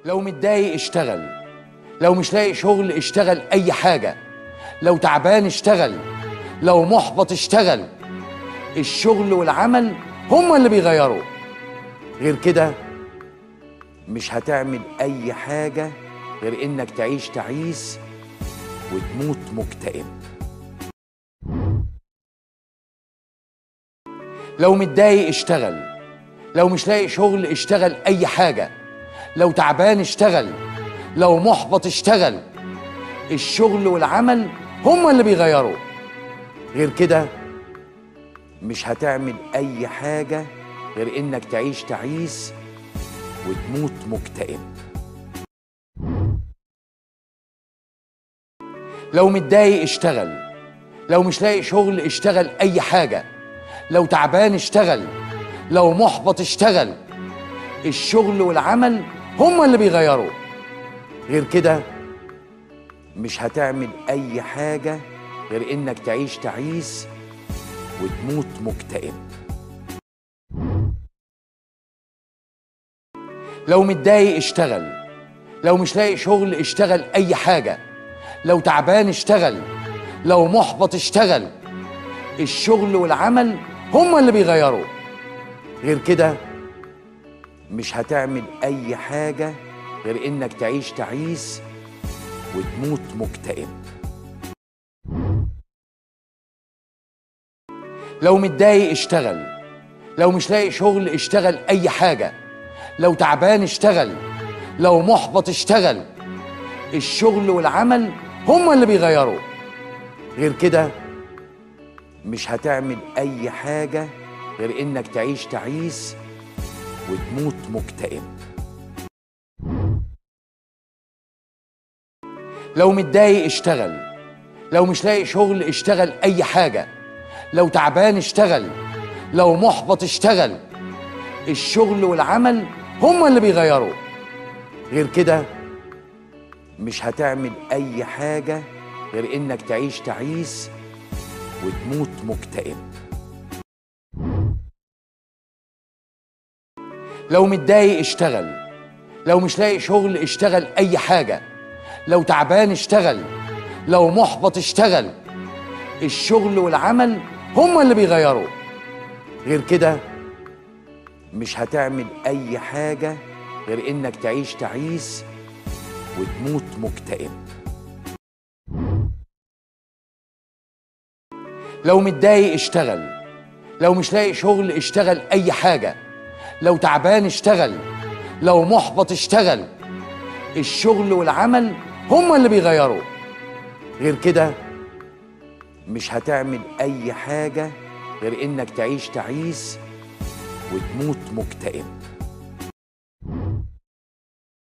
لو متضايق اشتغل، لو مش لاقي شغل اشتغل اي حاجة، لو تعبان اشتغل، لو محبط اشتغل. الشغل والعمل هما اللي بيغيروا، غير كده مش هتعمل اي حاجة غير انك تعيش تعيس وتموت مكتئب. لو متضايق اشتغل، لو مش لاقي شغل اشتغل اي حاجة، لو تعبان اشتغل، لو محبط اشتغل. الشغل والعمل هما اللي بيغيروا، غير كده مش هتعمل اي حاجة غير انك تعيش تعيس وتموت مكتئب. لو متضايق اشتغل، لو مش لاقي شغل اشتغل اي حاجة، لو تعبان اشتغل، لو محبط اشتغل. الشغل والعمل هما اللي بيغيروا، غير كده مش هتعمل اي حاجة غير انك تعيش تعيس وتموت مكتئب. لو متضايق اشتغل، لو مش لاقي شغل اشتغل اي حاجة، لو تعبان اشتغل، لو محبط اشتغل. الشغل والعمل هما اللي بيغيروا، غير كده مش هتعمل اي حاجة غير انك تعيش تعيس وتموت مكتئب. لو متضايق اشتغل، لو مش لاقي شغل اشتغل اي حاجة، لو تعبان اشتغل، لو محبط اشتغل. الشغل والعمل هما اللي بيغيروا، غير كده مش هتعمل اي حاجة غير انك تعيش تعيس وتموت مكتئب. لو متضايق اشتغل، لو مش لاقي شغل اشتغل اي حاجة، لو تعبان اشتغل، لو محبط اشتغل. الشغل والعمل هما اللي بيغيروا، غير كده مش هتعمل اي حاجة غير انك تعيش تعيس وتموت مكتئب. لو متضايق اشتغل، لو مش لاقي شغل اشتغل اي حاجة، لو تعبان اشتغل، لو محبط اشتغل. الشغل والعمل هما اللي بيغيروا، غير كده مش هتعمل اي حاجة غير انك تعيش تعيس وتموت مكتئب. لو متضايق اشتغل، لو مش لاقي شغل اشتغل اي حاجة، لو تعبان اشتغل، لو محبط اشتغل. الشغل والعمل هما اللي بيغيروا، غير كده مش هتعمل اي حاجة غير انك تعيش تعيس وتموت مكتئب.